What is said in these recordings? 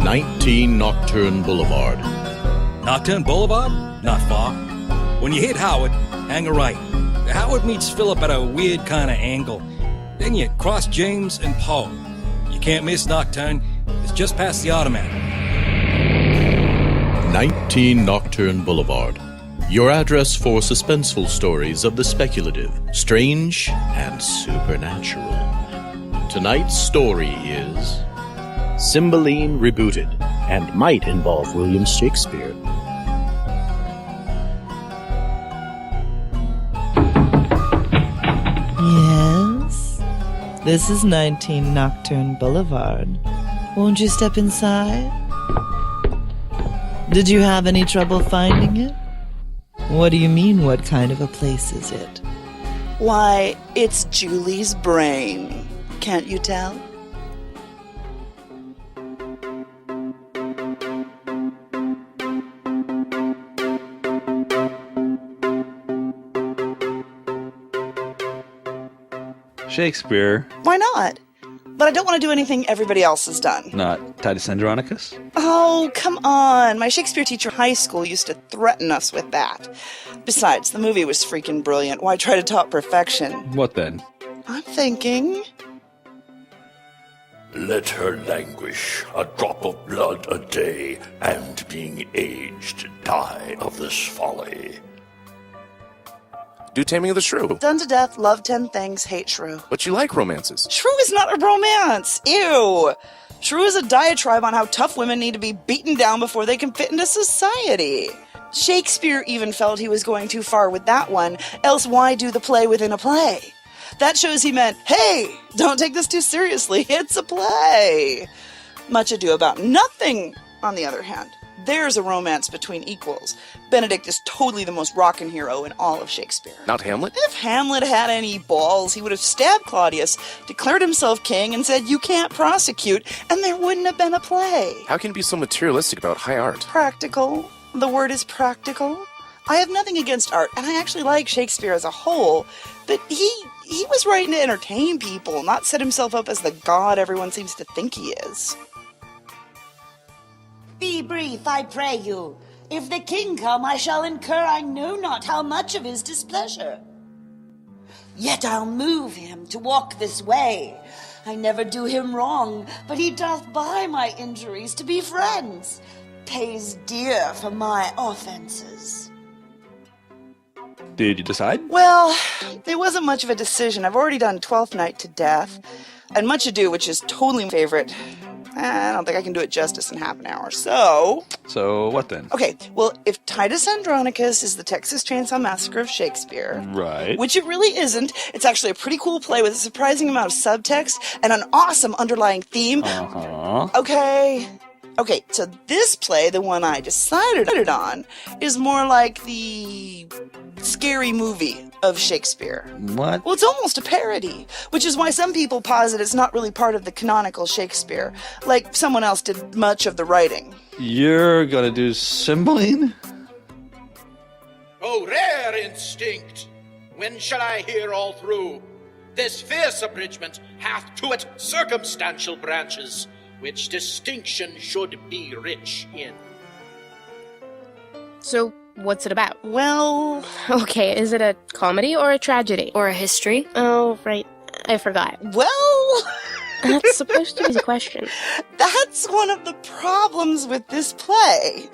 19 Nocturne Boulevard. Nocturne Boulevard? Not far. When you hit Howard, hang a right. Howard meets Philip at a weird kind of angle. Then you cross James and Poe. You can't miss Nocturne. It's just past the Automat. 19 Nocturne Boulevard. Your address for suspenseful stories of the speculative, strange, and supernatural. Tonight's story is Cymbeline Rebooted, and might involve William Shakespeare. Yes? This is 19 Nocturne Boulevard. Won't you step inside? Did you have any trouble finding it? What do you mean, what kind of a place is it? Why, it's Julie's brain. Can't you tell? Shakespeare. Why not? But I don't want to do anything everybody else has done. Not Titus Andronicus? Oh, come on. My Shakespeare teacher in high school used to threaten us with that. Besides, the movie was freaking brilliant. Why try to top perfection? What then? I'm thinking... Let her languish, a drop of blood a day, and being aged die of this folly. Do Taming of the Shrew. Done to death, love 10 things, hate shrew. But you like romances. Shrew is not a romance! Ew! Shrew is a diatribe on how tough women need to be beaten down before they can fit into society. Shakespeare even felt he was going too far with that one, else why do the play within a play? That shows he meant, hey, don't take this too seriously, it's a play. Much Ado About Nothing, on the other hand. There's a romance between equals. Benedict is totally the most rockin' hero in all of Shakespeare. Not Hamlet? If Hamlet had any balls, he would have stabbed Claudius, declared himself king, and said, you can't prosecute, and there wouldn't have been a play. How can you be so materialistic about high art? Practical. The word is practical. I have nothing against art, and I actually like Shakespeare as a whole, but he was writing to entertain people, not set himself up as the god everyone seems to think he is. Be brief, I pray you. If the king come, I shall incur I know not how much of his displeasure. Yet I'll move him to walk this way. I never do him wrong, but he doth buy my injuries to be friends. Pays dear for my offenses. Did you decide? Well, it wasn't much of a decision. I've already done Twelfth Night to death, and Much Ado, which is totally my favorite. I don't think I can do it justice in half an hour, so... So, what then? Okay, well, if Titus Andronicus is the Texas Chainsaw Massacre of Shakespeare... Right. Which it really isn't. It's actually a pretty cool play with a surprising amount of subtext and an awesome underlying theme. Uh-huh. Okay, so this play, the one I decided on, is more like the scary movie of Shakespeare. What? Well, it's almost a parody, which is why some people posit it's not really part of the canonical Shakespeare, like someone else did much of the writing. You're gonna do Cymbeline? Oh, rare instinct! When shall I hear all through? This fierce abridgment hath to it circumstantial branches, which distinction should be rich in. So, what's it about? Well... Okay, is it a comedy or a tragedy? Or a history? Oh, right. I forgot. Well... That's supposed to be the question. That's one of the problems with this play.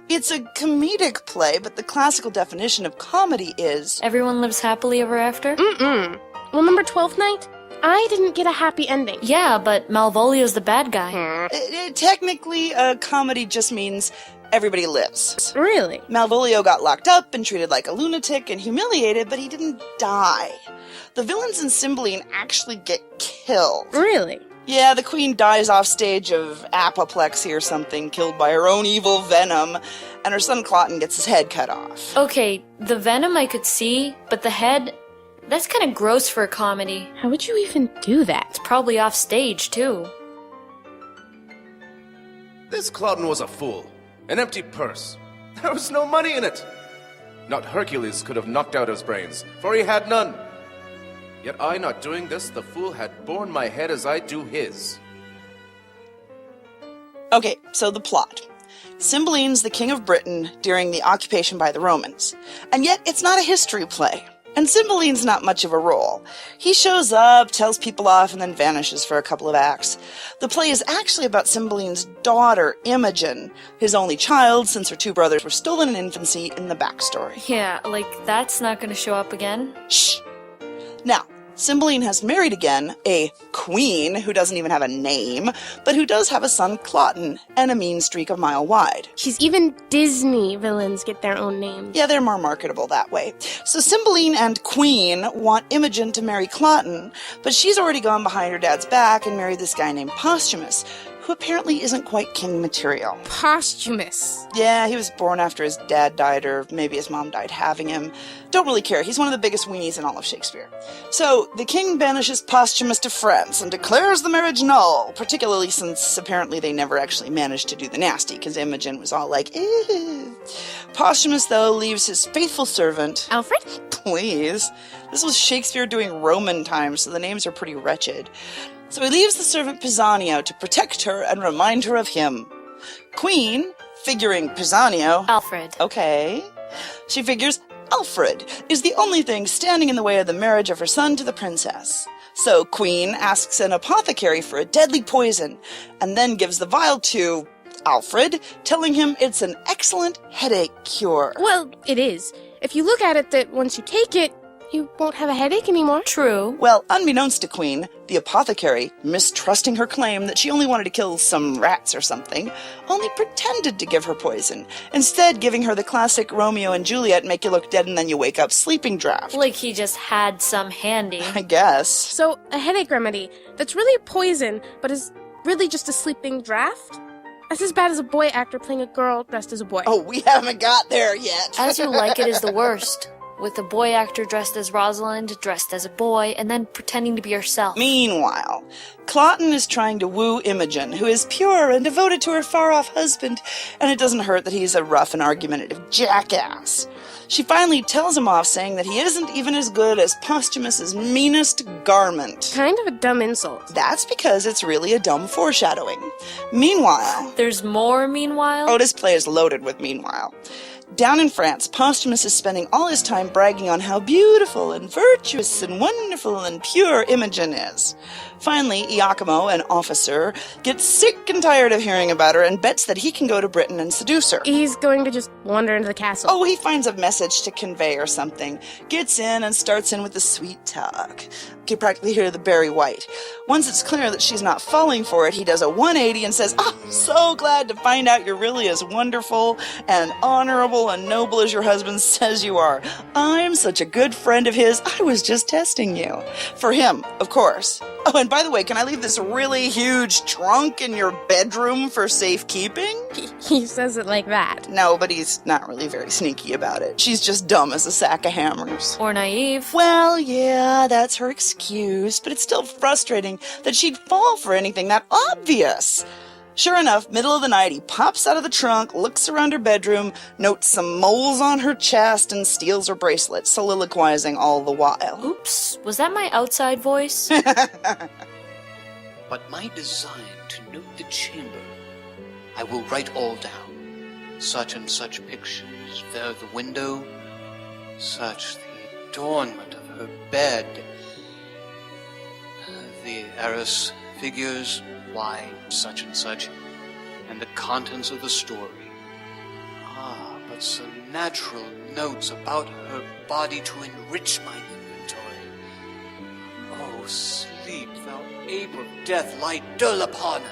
It's a comedic play, but the classical definition of comedy is... Everyone lives happily ever after? Mm-mm. Remember 12th Night? I didn't get a happy ending. Yeah, but Malvolio's the bad guy. Technically, a comedy just means everybody lives. Really? Malvolio got locked up and treated like a lunatic and humiliated, but he didn't die. The villains in Cymbeline actually get killed. Really? Yeah, the queen dies off stage of apoplexy or something, killed by her own evil venom, and her son Cloten gets his head cut off. Okay, the venom I could see, but the head... That's kind of gross for a comedy. How would you even do that? It's probably off stage, too. This Cloten was a fool. An empty purse. There was no money in it. Not Hercules could have knocked out his brains, for he had none. Yet I not doing this, the fool had borne my head as I do his. Okay, so the plot. Cymbeline's the king of Britain during the occupation by the Romans. And yet, it's not a history play. And Cymbeline's not much of a role. He shows up, tells people off, and then vanishes for a couple of acts. The play is actually about Cymbeline's daughter, Imogen, his only child since her two brothers were stolen in infancy in the backstory. Yeah, like, that's not gonna show up again. Shh! Now, Cymbeline has married again a queen who doesn't even have a name, but who does have a son, Cloten, and a mean streak a mile wide. She's even Disney villains get their own names. Yeah, they're more marketable that way. So Cymbeline and Queen want Imogen to marry Cloten, but she's already gone behind her dad's back and married this guy named Posthumous, who apparently isn't quite king material. Posthumous. Yeah, he was born after his dad died, or maybe his mom died having him. Don't really care. He's one of the biggest weenies in all of Shakespeare. So, the king banishes Posthumous to France and declares the marriage null, particularly since apparently they never actually managed to do the nasty, because Imogen was all like, ew. Posthumous, though, leaves his faithful servant... Alfred? Please. This was Shakespeare doing Roman times, so the names are pretty wretched. So he leaves the servant Pisanio to protect her and remind her of him. Queen, figuring Pisanio... Alfred. Okay. She figures Alfred is the only thing standing in the way of the marriage of her son to the princess. So Queen asks an apothecary for a deadly poison, and then gives the vial to Alfred, telling him it's an excellent headache cure. Well, it is. If you look at it that once you take it, you won't have a headache anymore. True. Well, unbeknownst to Queen, the apothecary, mistrusting her claim that she only wanted to kill some rats or something, only pretended to give her poison, instead giving her the classic Romeo and Juliet make you look dead and then you wake up sleeping draft. Like he just had some handy. I guess. So, a headache remedy that's really poison, but is really just a sleeping draft? That's as bad as a boy actor playing a girl dressed as a boy. Oh, we haven't got there yet. As You Like It is the worst. With a boy actor dressed as Rosalind, dressed as a boy, and then pretending to be herself. Meanwhile, Cloten is trying to woo Imogen, who is pure and devoted to her far-off husband, and it doesn't hurt that he's a rough and argumentative jackass. She finally tells him off, saying that he isn't even as good as Posthumous's meanest garment. Kind of a dumb insult. That's because it's really a dumb foreshadowing. Meanwhile... There's more meanwhile? Oh, this play is loaded with meanwhile. Down in France, Posthumous is spending all his time bragging on how beautiful and virtuous and wonderful and pure Imogen is. Finally, Iachimo, an officer, gets sick and tired of hearing about her and bets that he can go to Britain and seduce her. He's going to just wander into the castle. Oh, he finds a message to convey or something. Gets in and starts in with the sweet talk. You can practically hear the Barry White. Once it's clear that she's not falling for it, he does a 180 and says, "Oh, so glad to find out you're really as wonderful and honorable and noble as your husband says you are. I'm such a good friend of his, I was just testing you." For him, of course. Oh, and by the way, can I leave this really huge trunk in your bedroom for safekeeping? He says it like that. No, but he's not really very sneaky about it. She's just dumb as a sack of hammers. Or naive. Well, yeah, that's her excuse, but it's still frustrating that she'd fall for anything that obvious. Sure enough, middle of the night, he pops out of the trunk, looks around her bedroom, notes some moles on her chest, and steals her bracelet, soliloquizing all the while. Oops, was that my outside voice? But my design to note the chamber, I will write all down. Such and such pictures, there the window, such the adornment of her bed, the heiress figures, why, such and such, and the contents of the story. Ah, but some natural notes about her body to enrich my inventory. Oh, sleep, thou ape of death, lie dull upon her.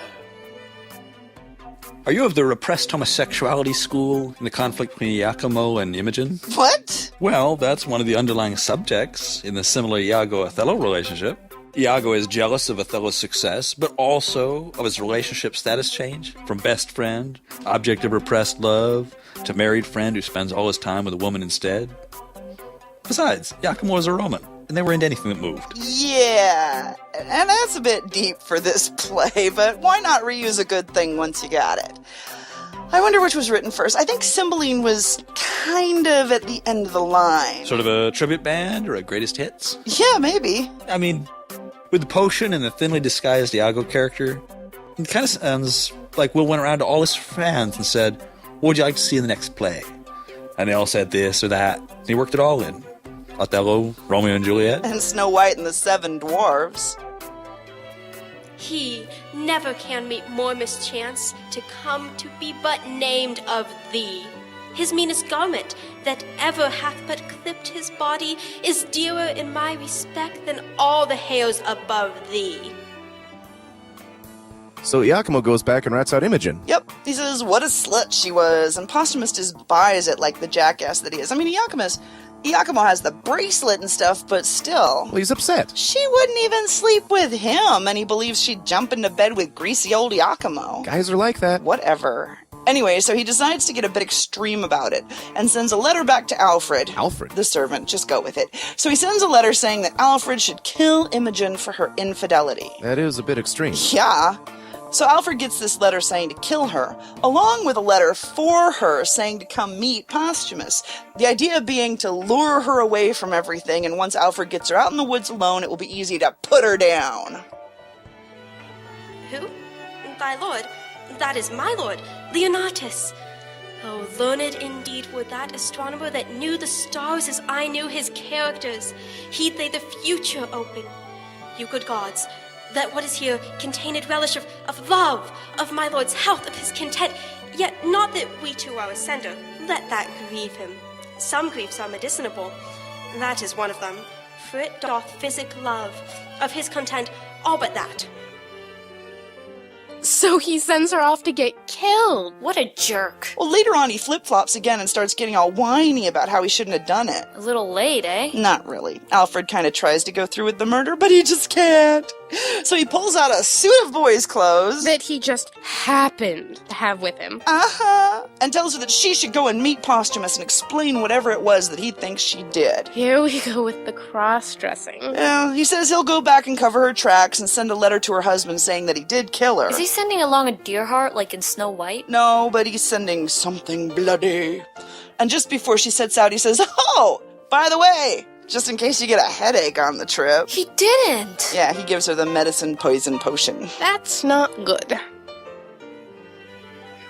Are you of the repressed homosexuality school in the conflict between Iachimo and Imogen? What? Well, that's one of the underlying subjects in the similar Iago-Othello relationship. Iago is jealous of Othello's success, but also of his relationship status change from best friend, object of repressed love, to married friend who spends all his time with a woman instead. Besides, Iachimo is a Roman, and they were into anything that moved. Yeah, and that's a bit deep for this play, but why not reuse a good thing once you got it? I wonder which was written first. I think Cymbeline was kind of at the end of the line. Sort of a tribute band or a greatest hits? Yeah, maybe. I mean, with the potion and the thinly disguised Iago character, it kind of sounds Like, Will went around to all his friends and said, what would you like to see in the next play? And they all said this or that. And he worked it all in. Othello, Romeo and Juliet. And Snow White and the Seven Dwarfs. He never can meet more mischance to come to be but named of thee. His meanest garment that ever hath but clipped his body is dearer in my respect than all the hairs above thee. So Iachimo goes back and rats out Imogen. Yep. He says, what a slut she was, and Posthumous just buys it like the jackass that he is. I mean, Iachimo has the bracelet and stuff, but still. Well, he's upset. She wouldn't even sleep with him, and he believes she'd jump into bed with greasy old Iachimo. Guys are like that. Whatever. Anyway, so he decides to get a bit extreme about it, and sends a letter back to Alfred. Alfred? The servant, just go with it. So he sends a letter saying that Alfred should kill Imogen for her infidelity. That is a bit extreme. Yeah. So Alfred gets this letter saying to kill her, along with a letter for her saying to come meet Posthumous. The idea being to lure her away from everything, and once Alfred gets her out in the woods alone, it will be easy to put her down. Who? Thy lord? That is my lord, Leonatus. Oh, learned indeed were that astronomer that knew the stars as I knew his characters. He'd lay the future open. You good gods, that what is here contained relish of love, of my lord's health, of his content, yet not that we too are ascender. Let that grieve him. Some griefs are medicinable. That is one of them, for it doth physic love. Of his content, all but that. So he sends her off to get killed. What a jerk. Well, later on he flip-flops again and starts getting all whiny about how he shouldn't have done it. A little late, eh? Not really. Alfred kind of tries to go through with the murder, but he just can't. So he pulls out a suit of boy's clothes that he just happened to have with him. And tells her that she should go and meet Posthumous and explain whatever it was that he thinks she did. Here we go with the cross-dressing. Yeah, he says he'll go back and cover her tracks and send a letter to her husband saying that he did kill her. Is he sending along a deer heart like in Snow White? No, but he's sending something bloody. And just before she sets out, he says, oh, by the way, just in case you get a headache on the trip. He didn't. Yeah, he gives her the medicine poison potion. That's not good.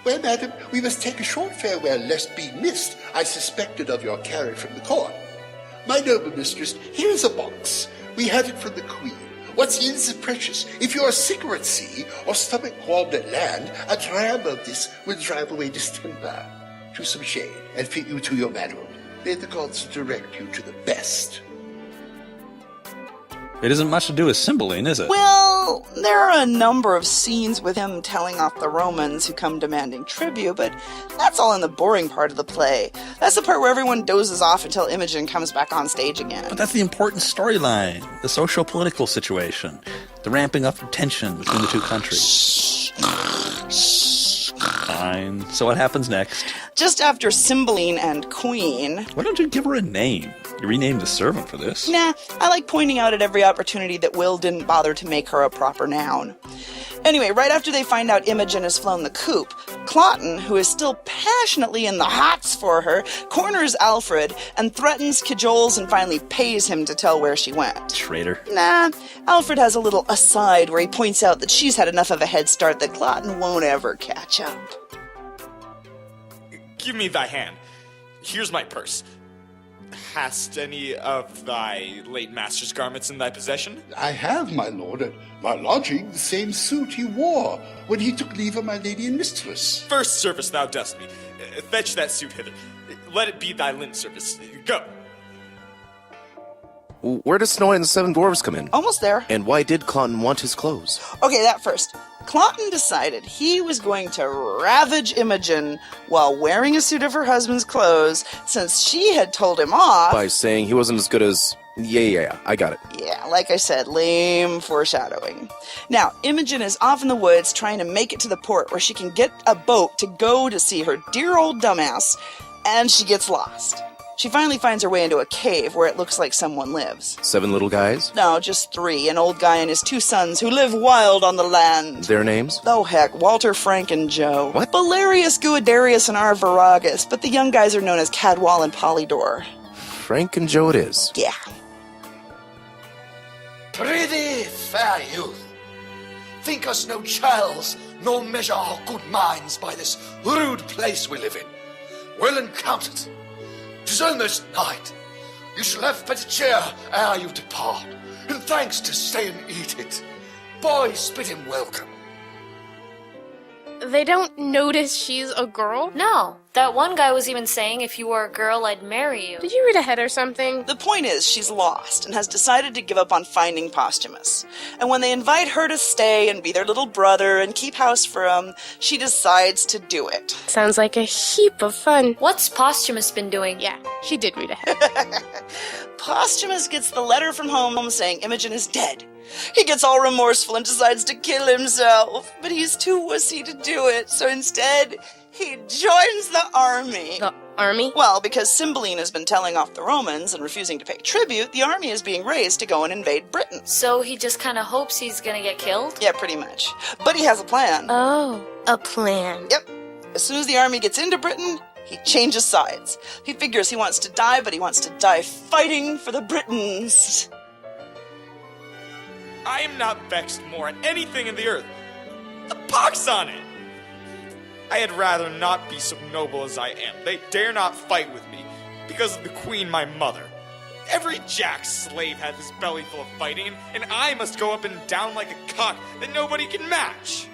Well, madam, we must take a short farewell, lest being missed, I suspected of your carriage from the court. My noble mistress, here is a box. We have it from the queen. What's in is precious. If you are sick or at sea, or stomach warmed at land, a dram of this will drive away distemper. Choose some shade, and fit you to your bedroom. May the gods direct you to the best. It isn't much to do with Cymbeline, is it? Well, there are a number of scenes with him telling off the Romans who come demanding tribute, but that's all in the boring part of the play. That's the part where everyone dozes off until Imogen comes back on stage again. But that's the important storyline. The social-political situation. The ramping up of tension between the two countries. Fine. So what happens next? Just after Cymbeline and Queen... Why don't you give her a name? You renamed the servant for this. Nah, I like pointing out at every opportunity that Will didn't bother to make her a proper noun. Anyway, right after they find out Imogen has flown the coop, Cloten, who is still passionately in the hots for her, corners Alfred and threatens, cajoles, and finally pays him to tell where she went. Traitor. Nah, Alfred has a little aside where he points out that she's had enough of a head start that Cloten won't ever catch up. Give me thy hand. Here's my purse. Hast any of thy late master's garments in thy possession? I have, my lord, at my lodging the same suit he wore when he took leave of my lady and mistress. First service thou dost me. Fetch that suit hither. Let it be thy linen service. Go. Where does Snow White and the Seven Dwarves come in? Almost there. And why did Cloten want his clothes? Okay, that first. Cloten decided he was going to ravage Imogen while wearing a suit of her husband's clothes since she had told him off. By saying he wasn't as good as... Yeah, I got it. Yeah, like I said, lame foreshadowing. Now, Imogen is off in the woods trying to make it to the port where she can get a boat to go to see her dear old dumbass, and she gets lost. She finally finds her way into a cave where it looks like someone lives. 7 little guys? No, just 3. An old guy and his 2 sons who live wild on the land. Their names? Oh, heck. Walter, Frank, and Joe. What? Belarius, Guiderius, and Arviragus, but the young guys are known as Cadwal and Polydor. Frank and Joe it is. Yeah. Prithee, fair youth, think us no churls, nor measure our good minds by this rude place we live in. Well encountered. 'Tis almost night. You shall have better cheer ere you depart, and thanks to stay and eat it. Boys, bid him welcome. They don't notice she's a girl? No. That one guy was even saying if you were a girl, I'd marry you. Did you read ahead or something? The point is, she's lost and has decided to give up on finding Posthumous. And when they invite her to stay and be their little brother and keep house for him, she decides to do it. Sounds like a heap of fun. What's Posthumous been doing? Yeah, she did read ahead. Posthumous gets the letter from home saying Imogen is dead. He gets all remorseful and decides to kill himself, but he's too wussy to do it, so instead he joins the army. The army? Well, because Cymbeline has been telling off the Romans and refusing to pay tribute, the army is being raised to go and invade Britain. So he just kind of hopes he's gonna get killed? Yeah, pretty much. But he has a plan. Oh, a plan. Yep. As soon as the army gets into Britain, he changes sides. He figures he wants to die, but he wants to die fighting for the Britons. I am not vexed more at anything in the earth. The pox on it! I had rather not be so noble as I am. They dare not fight with me, because of the queen my mother. Every jack slave has his belly full of fighting, and I must go up and down like a cock that nobody can match.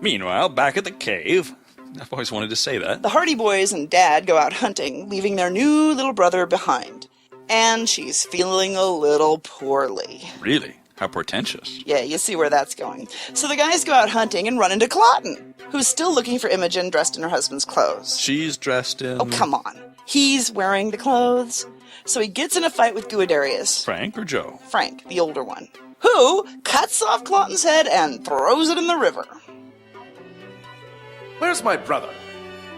Meanwhile, back at the cave. I've always wanted to say that. The Hardy Boys and Dad go out hunting, leaving their new little brother behind. And she's feeling a little poorly. Really? How portentous. Yeah, you see where that's going. So the guys go out hunting and run into Cloten, who's still looking for Imogen dressed in her husband's clothes. She's dressed in... Oh, come on. He's wearing the clothes. So he gets in a fight with Guiderius. Frank or Joe? Frank, the older one. Who cuts off Cloten's head and throws it in the river. Where's my brother?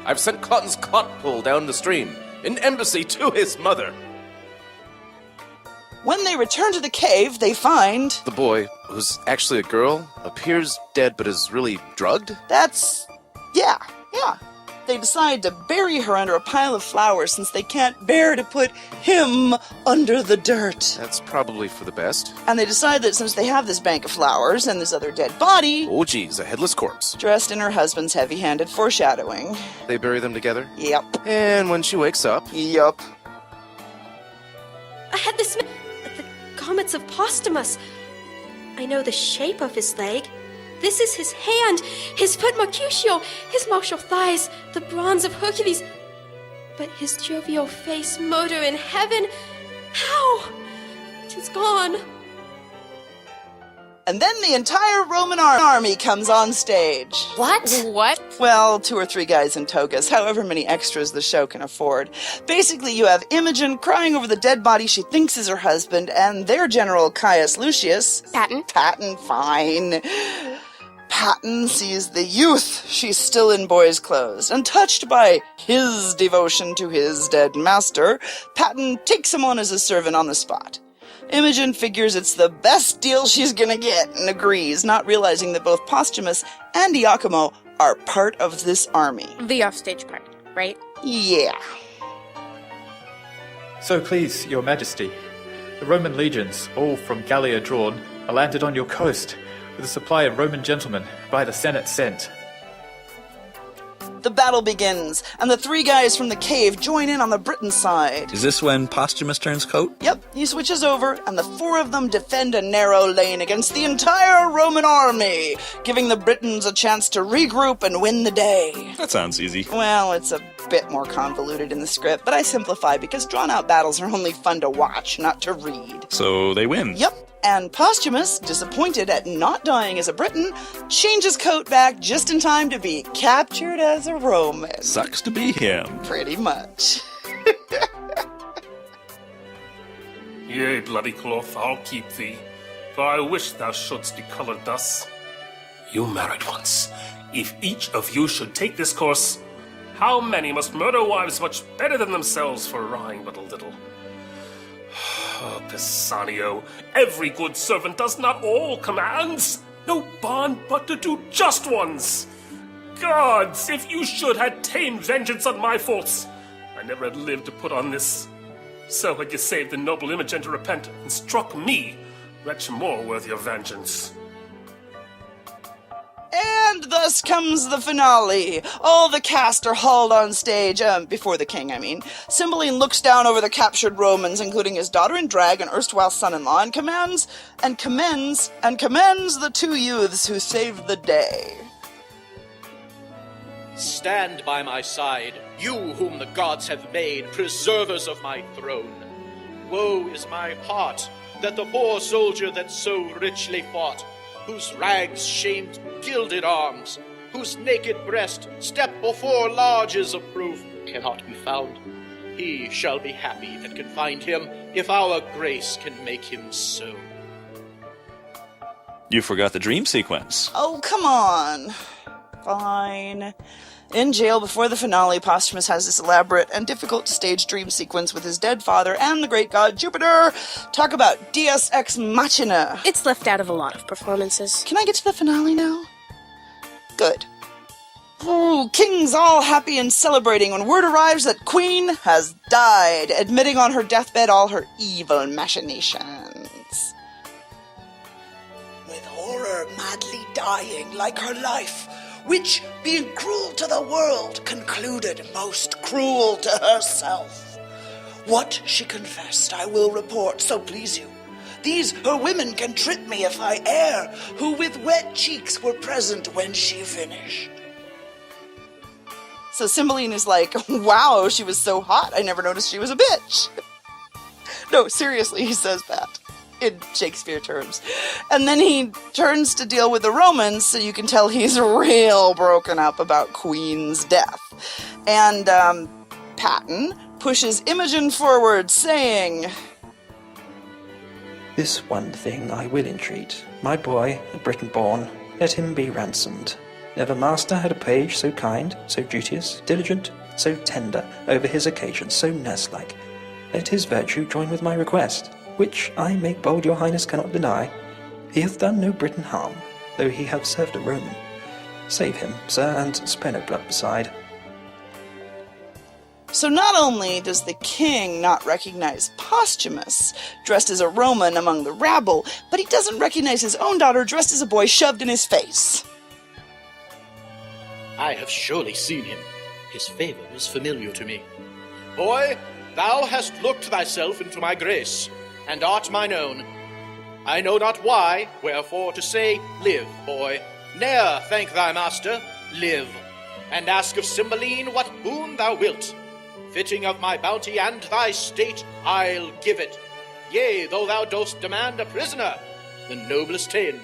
I've sent Cloten's cot pole down the stream, in embassy to his mother. When they return to the cave, they find... The boy, who's actually a girl, appears dead but is really drugged? Yeah. They decide to bury her under a pile of flowers since they can't bear to put him under the dirt. That's probably for the best. And they decide that since they have this bank of flowers and this other dead body... Oh geez, a headless corpse. Dressed in her husband's heavy-handed foreshadowing. They bury them together? Yep. And when she wakes up... Yup. I had this... the garments of Posthumous. I know the shape of his leg. This is his hand, his foot Mercutio, his martial thighs, the bronze of Hercules. But his jovial face, motor in heaven, how? It is gone. And then the entire Roman army comes on stage. What? Well, 2 or 3 guys in togas, however many extras the show can afford. Basically, you have Imogen crying over the dead body she thinks is her husband, and their general Caius Lucius... Patton, fine. Patton sees the youth she's still in boy's clothes, and touched by his devotion to his dead master, Patton takes him on as a servant on the spot. Imogen figures it's the best deal she's gonna get and agrees, not realizing that both Posthumous and Iachimo are part of this army. The offstage part, right? Yeah. So please, your majesty, the Roman legions, all from Gallia drawn, are landed on your coast, with a supply of Roman gentlemen by the Senate sent. The battle begins, and the 3 guys from the cave join in on the Briton side. Is this when Posthumous turns coat? Yep, he switches over, and the 4 of them defend a narrow lane against the entire Roman army, giving the Britons a chance to regroup and win the day. That sounds easy. Well, it's a bit more convoluted in the script, but I simplify because drawn-out battles are only fun to watch, not to read. So they win. Yep. And Posthumous, disappointed at not dying as a Briton, changes coat back just in time to be captured as a Roman. Sucks to be him. Pretty much. Yea, bloody cloth, I'll keep thee, for I wish thou shouldst be coloured thus. You married once. If each of you should take this course, how many must murder wives much better than themselves for wrying but a little? Oh, Pisanio, every good servant does not all commands. No bond but to do just ones. Gods, if you should had tamed vengeance on my faults, I never had lived to put on this. So had you saved the noble Imogen to repent, and struck me, wretch more worthy of vengeance. And thus comes the finale. All the cast are hauled on stage, before the king, I mean. Cymbeline looks down over the captured Romans, including his daughter in drag and erstwhile son-in-law, and commends the two youths who saved the day. Stand by my side, you whom the gods have made preservers of my throne. Woe is my heart that the poor soldier that so richly fought, whose rags shamed gilded arms, whose naked breast stepped before lodges of proof, cannot be found. He shall be happy that can find him, if our grace can make him so. You forgot the dream sequence. Oh, come on. Fine. In jail before the finale, Posthumous has this elaborate and difficult-to-stage dream sequence with his dead father and the great god Jupiter. Talk about Deus Ex Machina. It's left out of a lot of performances. Can I get to the finale now? Good. Ooh, king's all happy and celebrating when word arrives that Queen has died, admitting on her deathbed all her evil machinations. With horror madly dying like her life, which, being cruel to the world, concluded most cruel to herself. What she confessed I will report, so please you. These her women can trip me if I err, who with wet cheeks were present when she finished. So Cymbeline is like, wow, she was so hot, I never noticed she was a bitch. No, seriously, he says that. In Shakespeare terms. And then he turns to deal with the Romans, so you can tell he's real broken up about Queen's death. And, Patton pushes Imogen forward, saying, This one thing I will entreat. My boy, a Briton born, let him be ransomed. Never master had a page so kind, so duteous, diligent, so tender, over his occasions, so nurse-like. Let his virtue join with my request, which I make bold your highness cannot deny. He hath done no Briton harm, though he have served a Roman. Save him, sir, and spare no blood beside. So not only does the king not recognize Posthumous, dressed as a Roman among the rabble, but he doesn't recognize his own daughter dressed as a boy shoved in his face. I have surely seen him. His favour is familiar to me. Boy, thou hast looked thyself into my grace, and art mine own. I know not why, wherefore to say, live, boy. Ne'er thank thy master, live. And ask of Cymbeline what boon thou wilt. Fitting of my bounty and thy state, I'll give it. Yea, though thou dost demand a prisoner, the noblest ta'en.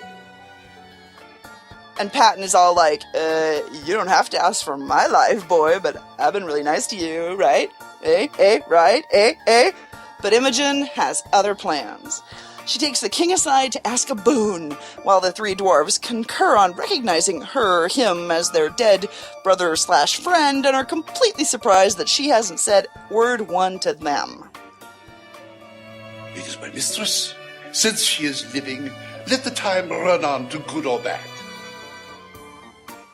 And Patton is all like, you don't have to ask for my life, boy, but I've been really nice to you, right? Right? But Imogen has other plans. She takes the king aside to ask a boon, while the three dwarves concur on recognizing him as their dead brother/friend, and are completely surprised that she hasn't said word one to them. It is my mistress. Since she is living, let the time run on to good or bad.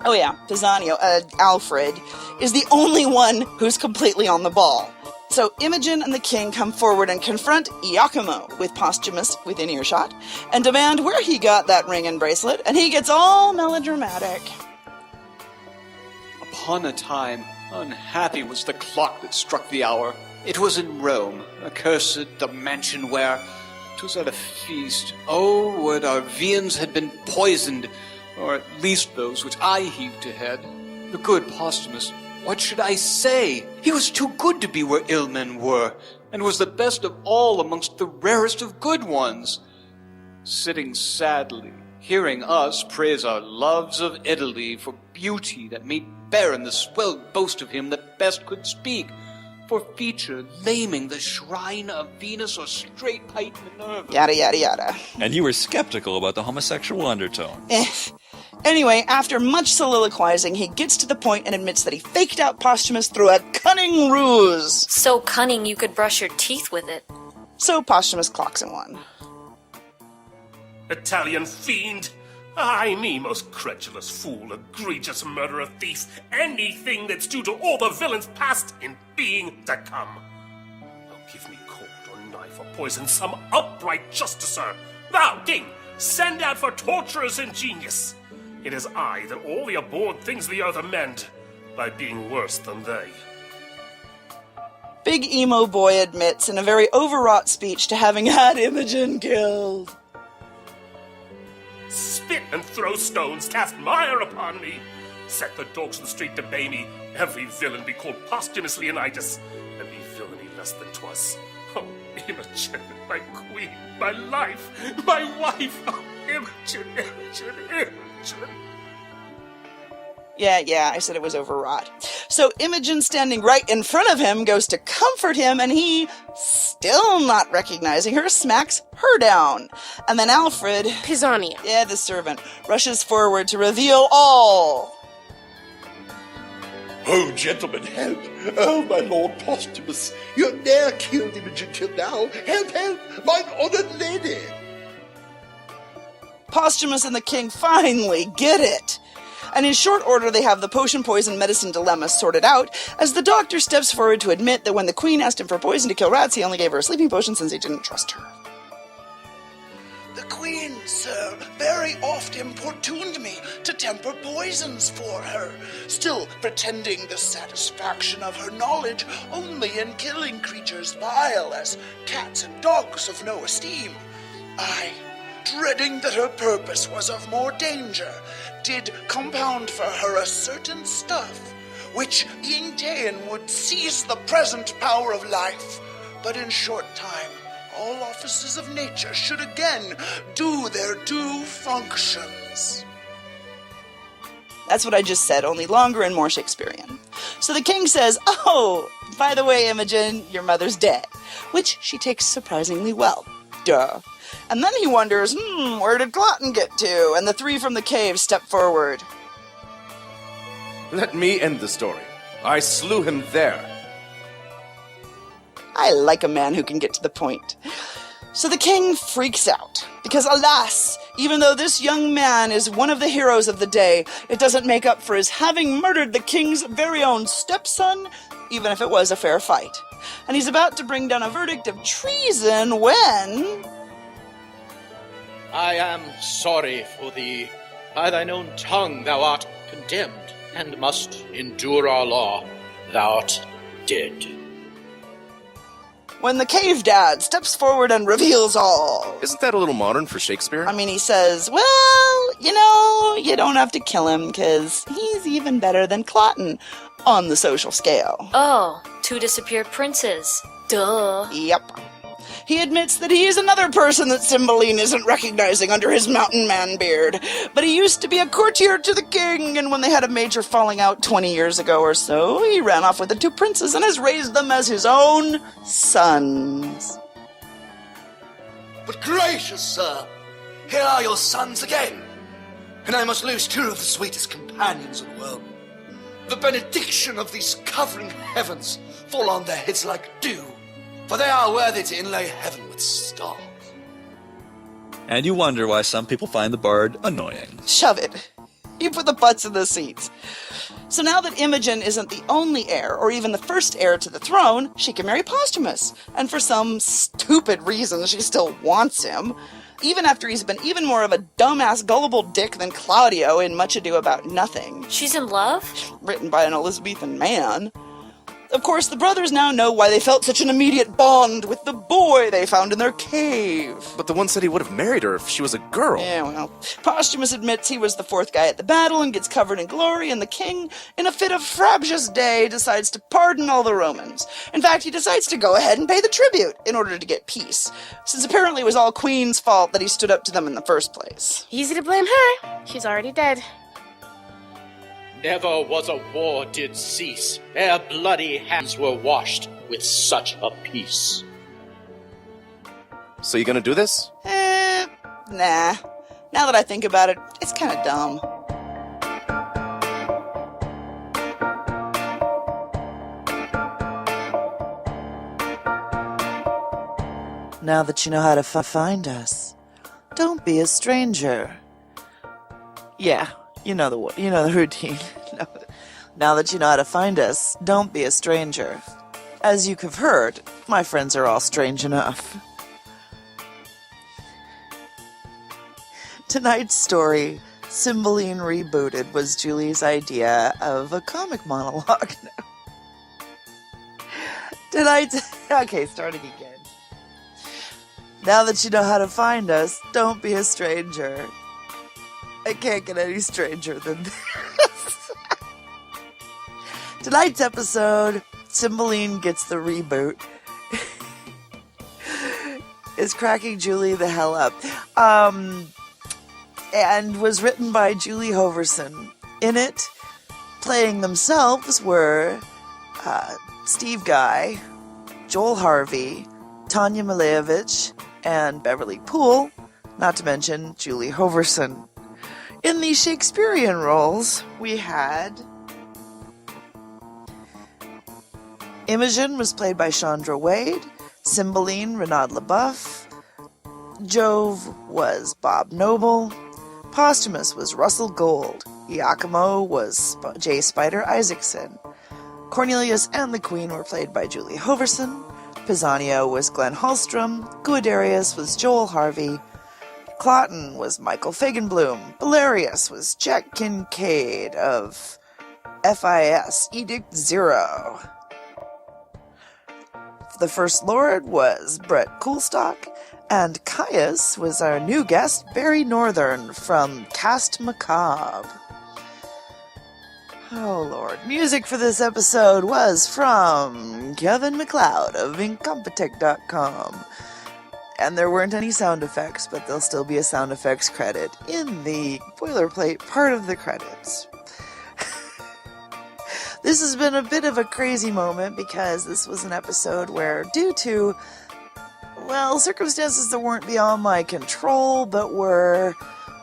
Oh yeah, Pisanio, Alfred, is the only one who's completely on the ball. So Imogen and the king come forward and confront Iachimo, with Posthumous within earshot, and demand where he got that ring and bracelet, and he gets all melodramatic. Upon a time, unhappy was the clock that struck the hour. It was in Rome, accursed the mansion where 'twas at a feast. Oh, would our viands had been poisoned, or at least those which I heaped ahead. The good Posthumous, what should I say? He was too good to be where ill men were, and was the best of all amongst the rarest of good ones. Sitting sadly, hearing us praise our loves of Italy for beauty that made barren the swelled boast of him that best could speak, for feature laming the shrine of Venus or straight height Minerva. Yada, yada, yada. And you were skeptical about the homosexual undertone. Anyway, after much soliloquizing, he gets to the point and admits that he faked out Posthumous through a cunning ruse. So cunning you could brush your teeth with it. So Posthumous clocks in one. Italian fiend! I, me, most credulous fool, egregious murderer, thief, anything that's due to all the villains past in being to come. Oh, give me cold or knife or poison some upright justicer. Thou, king, send out for torturers ingenious. It is I that all the abhorred things of the earth amend by being worse than they. Big emo boy admits in a very overwrought speech to having had Imogen killed. Spit and throw stones, cast mire upon me. Set the dogs of the street to bay me. Every villain be called Posthumous Leonidas, and be villainy less than 'twas. Oh, Imogen, my queen, my life, my wife. Oh, Imogen, Imogen, Imogen. Yeah, I said it was overwrought. So Imogen, standing right in front of him, goes to comfort him, and he, still not recognizing her, smacks her down. And then Alfred, Pisanio, the servant, rushes forward to reveal all. Oh, gentlemen, help! Oh, my lord Posthumous, you ne'er killed Imogen till now. Help, help, mine honoured lady! Posthumous and the king finally get it. And in short order, they have the potion, poison, medicine dilemma sorted out, as the doctor steps forward to admit that when the queen asked him for poison to kill rats, he only gave her a sleeping potion since he didn't trust her. The queen, sir, very oft importuned me to temper poisons for her, still pretending the satisfaction of her knowledge only in killing creatures vile as cats and dogs of no esteem. I, dreading that her purpose was of more danger, did compound for her a certain stuff, which being ta'en would seize the present power of life, but in short time all offices of nature should again do their due functions. That's what I just said, only longer and more Shakespearean. So the king says, "Oh, by the way, Imogen, your mother's dead," which she takes surprisingly well. Duh. And then he wonders, where did Cloten get to? And the three from the cave step forward. Let me end the story. I slew him there. I like a man who can get to the point. So the king freaks out, because alas, even though this young man is one of the heroes of the day, it doesn't make up for his having murdered the king's very own stepson, even if it was a fair fight. And he's about to bring down a verdict of treason when... I am sorry for thee. By thine own tongue thou art condemned, and must endure our law. Thou art dead. When the cave dad steps forward and reveals all. Isn't that a little modern for Shakespeare? I mean, he says, well, you don't have to kill him, because he's even better than Cloten on the social scale. Oh, 2 disappeared princes. Duh. Yep. He admits that he is another person that Cymbeline isn't recognizing under his mountain man beard. But he used to be a courtier to the king, and when they had a major falling out 20 years ago or so, he ran off with the 2 princes and has raised them as his own sons. But gracious, sir, here are your sons again, and I must lose 2 of the sweetest companions in the world. The benediction of these covering heavens fall on their heads like dew, for they are worthy to inlay heaven with stars. And you wonder why some people find the bard annoying. Shove it. You put the butts in the seats. So now that Imogen isn't the only heir, or even the first heir to the throne, she can marry Posthumous. And for some stupid reason, she still wants him. Even after he's been even more of a dumbass, gullible dick than Claudio in Much Ado About Nothing. She's in love? Written by an Elizabethan man. Of course, the brothers now know why they felt such an immediate bond with the boy they found in their cave. But the one said he would have married her if she was a girl. Yeah, well, Posthumous admits he was the 4th guy at the battle and gets covered in glory, and the king, in a fit of frabjous day, decides to pardon all the Romans. In fact, he decides to go ahead and pay the tribute in order to get peace, since apparently it was all Queen's fault that he stood up to them in the first place. Easy to blame her. She's already dead. Never was a war did cease, ere bloody hands were washed with such a peace. So you gonna do this? Nah. Now that I think about it, it's kind of dumb. Now that you know how to find us, don't be a stranger. Yeah. You know the routine. Now that you know how to find us, don't be a stranger. As you have heard, my friends are all strange enough. Tonight's story Cymbeline Rebooted was Julie's idea of a comic monologue. Okay, starting again. Now that you know how to find us, don't be a stranger. I can't get any stranger than this. Tonight's episode, Cymbeline Gets the Reboot, is cracking Julie the hell up. And was written by Julie Hoverson. In it, playing themselves were Steve Guy, Joel Harvey, Tanja Milojevic, and Beverly Poole, not to mention Julie Hoverson. In the Shakespearean roles, we had Imogen was played by Chandra Wade, Cymbeline Reynaud LeBoeuf, Jove was Bob Noble, Posthumous was Russell Gold, Iachimo was J. Spyder Isaacson, Cornelius and the Queen were played by Julie Hoverson, Pisanio was Glen Hallstrom, Guiderius was Joel Harvey, Cloten was Michael Faigenblum, Belarius was Jack Kincaid of FIS Edict 0. The First Lord was Brett Coulstock, and Caius was our new guest, Barry Northern from Cast Macabre. Oh Lord. Music for this episode was from Kevin MacLeod of Incompetech.com. And there weren't any sound effects, but there'll still be a sound effects credit in the boilerplate part of the credits. This has been a bit of a crazy moment because this was an episode where, due to, well, circumstances that weren't beyond my control, but were,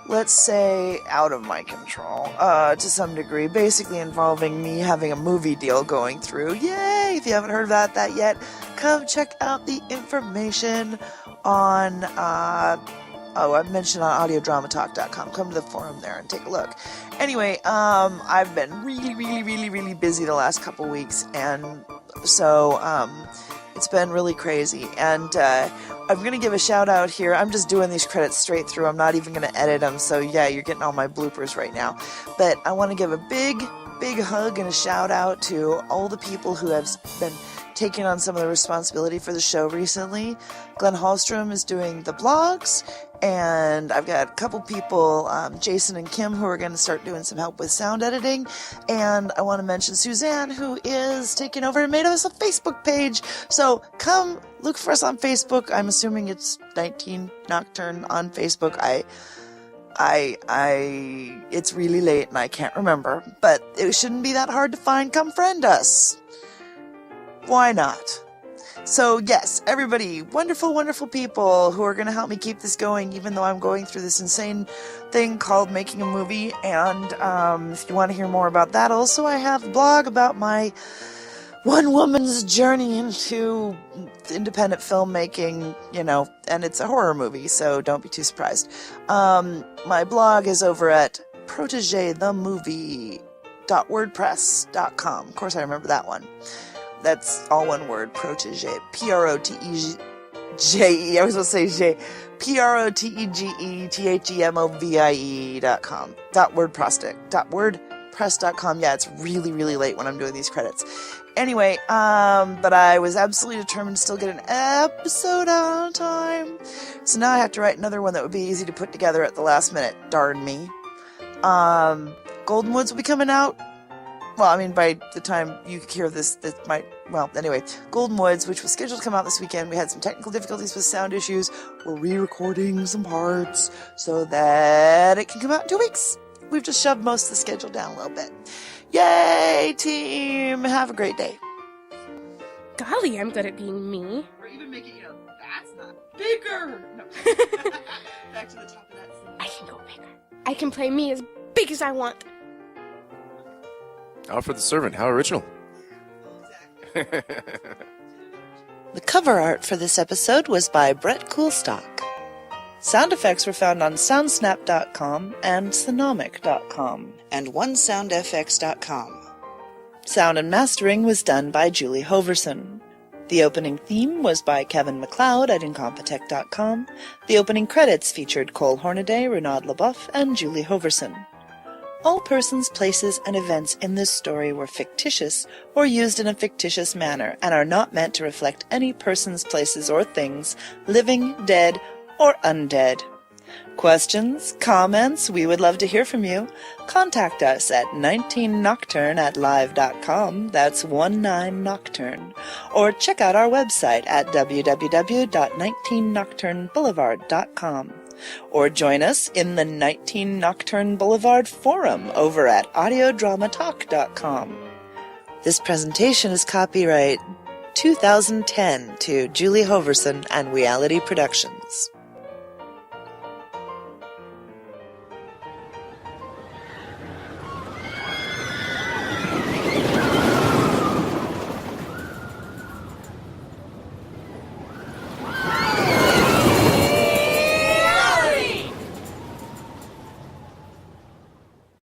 let's say, out of my control, to some degree, basically involving me having a movie deal going through. Yay! If you haven't heard about that yet, come check out the information on, I've mentioned on audiodramatalk.com. Come to the forum there and take a look. Anyway, I've been really busy the last couple weeks, and so, it's been really crazy. And, I'm gonna give a shout out here. I'm just doing these credits straight through. I'm not even gonna edit them, so yeah, you're getting all my bloopers right now. But I want to give a big hug and a shout out to all the people who have been taking on some of the responsibility for the show recently. Glen Hallstrom is doing the blogs, and I've got a couple people, Jason and Kim, who are going to start doing some help with sound editing, and I want to mention Suzanne, who is taking over and made us a Facebook page, so come look for us on Facebook. I'm assuming it's 19 Nocturne on Facebook. It's really late and I can't remember, but it shouldn't be that hard to find. Come friend us. Why not? So yes, everybody, wonderful people who are going to help me keep this going, even though I'm going through this insane thing called making a movie. And if you want to hear more about that, also I have a blog about my one woman's journey into independent filmmaking, and it's a horror movie, so don't be too surprised. My blog is over at protegethemovie.wordpress.com. Of course, I remember that one. That's all one word, protege. P-R-O-T-E-J-E. I was going to say J. P-R-O-T-E-G-E-T-H-E-M-O-V-I-E.com. .wordpress.com. Yeah, it's really late when I'm doing these credits. Anyway, but I was absolutely determined to still get an episode out on time. So now I have to write another one that would be easy to put together at the last minute. Darn me. Golden Woods will be coming out. Well, I mean, by the time you hear this, anyway, Golden Woods, which was scheduled to come out this weekend, we had some technical difficulties with sound issues. We're re-recording some parts so that it can come out in 2 weeks. We've just shoved most of the schedule down a little bit. Yay, team! Have a great day. Golly, I'm good at being me. Or even making, that's not bigger! No. Back to the top of that scene. I can go bigger. I can play me as big as I want. Alfred the Servant, how original. The cover art for this episode was by Brett Coulstock. Sound effects were found on soundsnap.com and sonomic.com and onesoundfx.com. Sound and mastering was done by Julie Hoverson. The opening theme was by Kevin MacLeod at Incompetech.com. The opening credits featured Cole Hornaday, Reynaud, LeBoeuf, and Julie Hoverson. All persons, places, and events in this story were fictitious or used in a fictitious manner and are not meant to reflect any persons, places, or things, living, dead, or undead. Questions? Comments? We would love to hear from you. Contact us at 19nocturne@live.com. That's 19nocturne. Or check out our website at www.19nocturneboulevard.com. Or join us in the 19 Nocturne Boulevard forum over at audiodramatalk.com. This presentation is copyright 2010 to Julie Hoverson and Reality Productions.